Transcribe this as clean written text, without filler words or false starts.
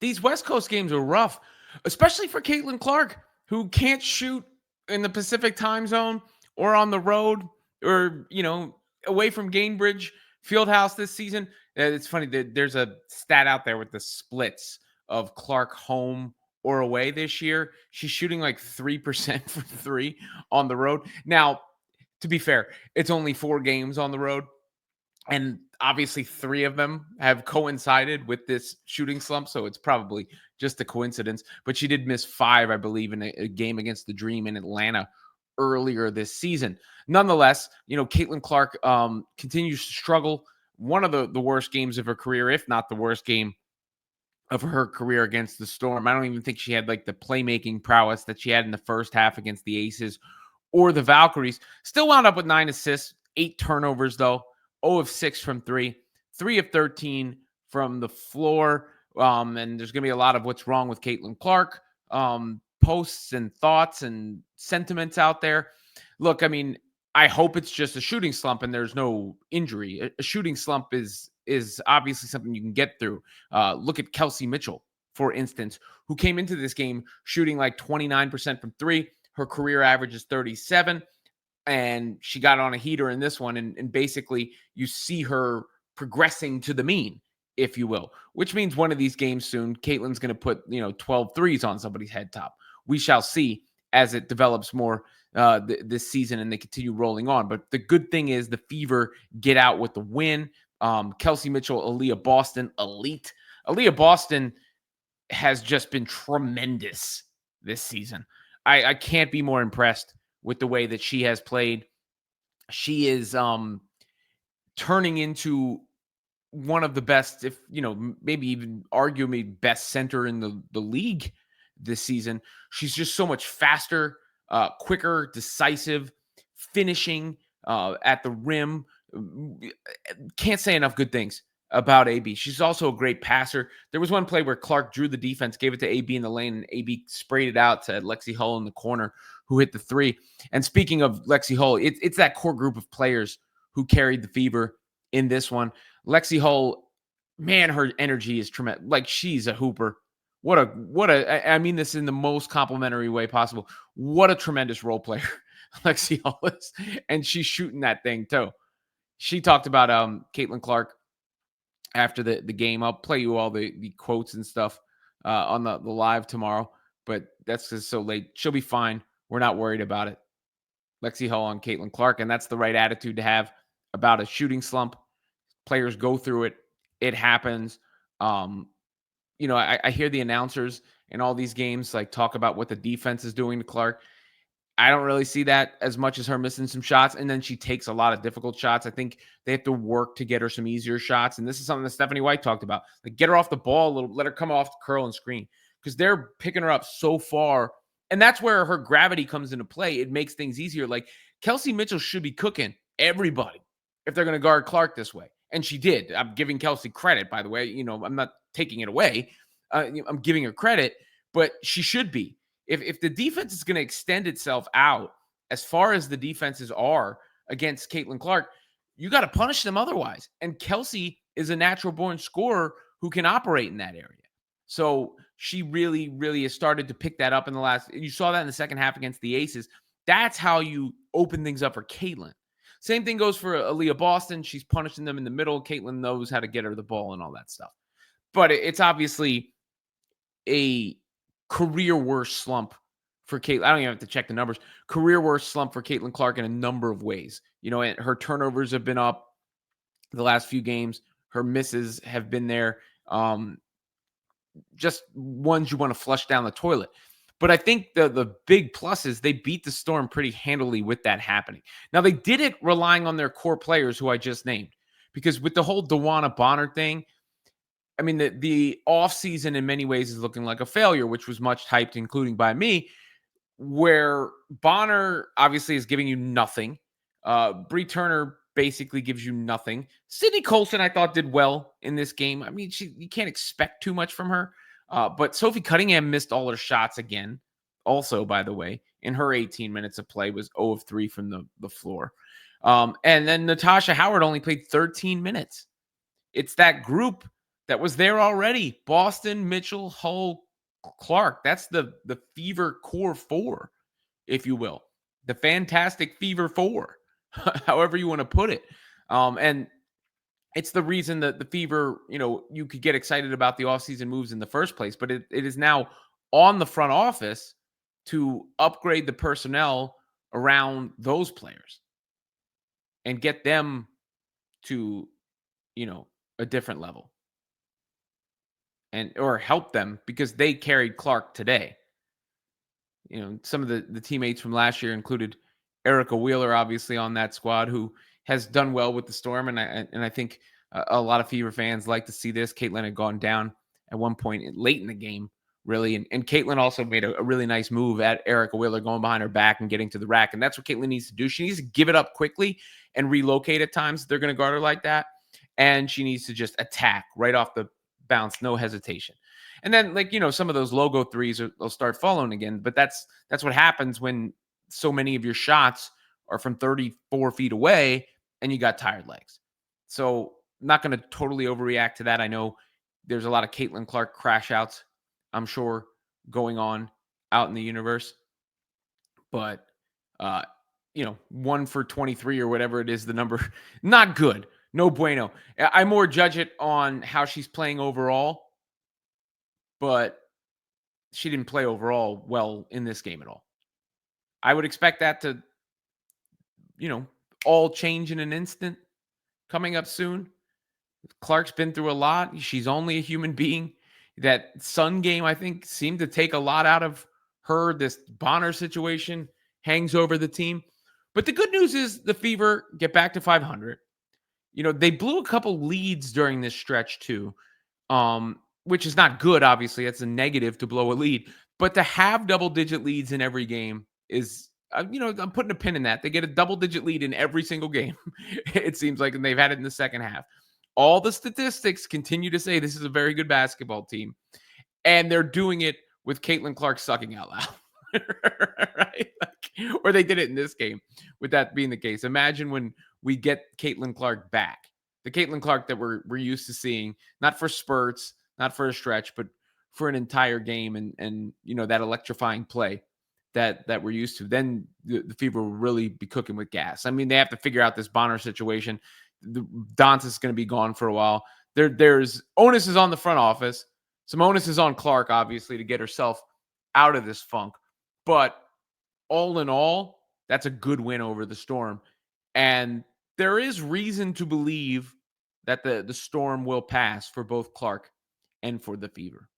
these West Coast games are rough, especially for Caitlyn Clark, who can't shoot in the Pacific time zone or on the road or, away from Gainbridge Fieldhouse this season. It's funny that there's a stat out there with the splits of Clark home or away this year. She's shooting like 3% from three on the road. Now, to be fair, it's only 4 games on the road. And obviously, 3 of them have coincided with this shooting slump. So it's probably just a coincidence. But she did miss 5, I believe, in a game against the Dream in Atlanta earlier this season. Nonetheless, Caitlyn Clark continues to struggle. One of the worst games of her career, if not the worst game of her career against the Storm. I don't even think she had like the playmaking prowess that she had in the first half against the Aces or the Valkyries. Still wound up with 9 assists, 8 turnovers though, 0 of 6 from 3, 3 of 13 from the floor. And there's going to be a lot of what's wrong with Caitlyn Clark posts and thoughts and sentiments out there. Look, I mean, I hope it's just a shooting slump and there's no injury. A shooting slump is obviously something you can get through. Look at Kelsey Mitchell, for instance, who came into this game shooting like 29% from 3. Her career average is 37, and she got on a heater in this one. And basically, you see her progressing to the mean, if you will, which means one of these games soon, Caitlyn's going to put 12 threes on somebody's head top. We shall see as it develops more this season and they continue rolling on. But the good thing is the Fever get out with the win. Kelsey Mitchell, Aaliyah Boston, elite. Aaliyah Boston has just been tremendous this season. I can't be more impressed with the way that she has played. She is turning into one of the best, if maybe even arguably best center in the league this season. She's just so much faster, quicker, decisive, finishing at the rim. Can't say enough good things about AB. She's also a great passer. There was one play where Clark drew the defense, gave it to AB in the lane, and AB sprayed it out to Lexi Hull in the corner, who hit the 3. And speaking of Lexi Hull, it's that core group of players who carried the Fever in this one. Lexi Hull, man, her energy is tremendous. Like, she's a hooper. I mean this in the most complimentary way possible. What a tremendous role player Lexi Hull is. And she's shooting that thing too. She talked about Caitlyn Clark after the game. I'll play you all the quotes and stuff on the live tomorrow, but that's just so late. She'll be fine. We're not worried about it. Lexi Hull on Caitlyn Clark, and that's the right attitude to have about a shooting slump. Players go through it. It happens. I hear the announcers in all these games like talk about what the defense is doing to Clark. I don't really see that as much as her missing some shots. And then she takes a lot of difficult shots. I think they have to work to get her some easier shots. And this is something that Stephanie White talked about. Like, get her off the ball a little, let her come off the curl and screen, because they're picking her up so far. And that's where her gravity comes into play. It makes things easier. Like, Kelsey Mitchell should be cooking everybody if they're going to guard Clark this way. And she did. I'm giving Kelsey credit, by the way. I'm not taking it away. I'm giving her credit, but she should be. If the defense is going to extend itself out as far as the defenses are against Caitlyn Clark, you got to punish them otherwise. And Kelsey is a natural born scorer who can operate in that area. So she really, really has started to pick that up in the last. You saw that in the second half against the Aces. That's how you open things up for Caitlyn. Same thing goes for Aaliyah Boston. She's punishing them in the middle. Caitlyn knows how to get her the ball and all that stuff. But it's obviously a career worst slump for Caitlyn. I don't even have to check the numbers. Career worst slump for Caitlyn Clark in a number of ways. And her turnovers have been up the last few games. Her misses have been there. Just ones you want to flush down the toilet. But I think the big plus is they beat the Storm pretty handily with that happening. Now, they did it relying on their core players who I just named. Because with the whole Dewana Bonner thing, I mean, the offseason in many ways is looking like a failure, which was much hyped, including by me, where Bonner obviously is giving you nothing. Bree Turner basically gives you nothing. Sydney Colson, I thought, did well in this game. I mean, you can't expect too much from her. But Sophie Cunningham missed all her shots again. Also, by the way, in her 18 minutes of play was 0 of 3 from the floor. And then Natasha Howard only played 13 minutes. It's that group that was there already. Boston, Mitchell, Hull, Clark. That's the Fever core four, if you will. The fantastic Fever four, however you want to put it. And it's the reason that the Fever, you could get excited about the offseason moves in the first place, but it is now on the front office to upgrade the personnel around those players and get them to, you know, a different level and or help them because they carried Clark today. Some of the teammates from last year included Erica Wheeler, obviously on that squad, who has done well with the Storm, and I think a lot of Fever fans like to see this. Caitlyn had gone down at one point late in the game, really, and Caitlyn also made a really nice move at Erica Wheeler, going behind her back and getting to the rack, and that's what Caitlyn needs to do. She needs to give it up quickly and relocate at times. They're going to guard her like that, and she needs to just attack right off the bounce, no hesitation. And then, some of those logo threes they'll start falling again. But that's what happens when so many of your shots are from 34 feet away and you got tired legs. So I'm not going to totally overreact to that. I know there's a lot of Caitlyn Clark crash outs, I'm sure, going on out in the universe. But 1 for 23 or whatever it is, the number, not good. No bueno. I more judge it on how she's playing overall, but she didn't play overall well in this game at all. I would expect that to, all change in an instant coming up soon. Clark's been through a lot. She's only a human being. That Sun game, I think, seemed to take a lot out of her. This Bonner situation hangs over the team. But the good news is the Fever get back to 500. They blew a couple leads during this stretch too, which is not good, obviously. That's a negative to blow a lead. But to have double-digit leads in every game is, I'm putting a pin in that. They get a double-digit lead in every single game, it seems like, and they've had it in the second half. All the statistics continue to say this is a very good basketball team, and they're doing it with Caitlyn Clark sucking out loud. Right? Or they did it in this game, with that being the case. Imagine when we get Caitlyn Clark back. The Caitlyn Clark that we're used to seeing, not for spurts, not for a stretch, but for an entire game and that electrifying play that we're used to. Then the Fever will really be cooking with gas. I mean, they have to figure out this Bonner situation. The Dantas is going to be gone for a while. There's onus is on the front office. Some onus is on Clark, obviously, to get herself out of this funk. But all in all, that's a good win over the Storm. And there is reason to believe that the Storm will pass for both Clark and for the Fever.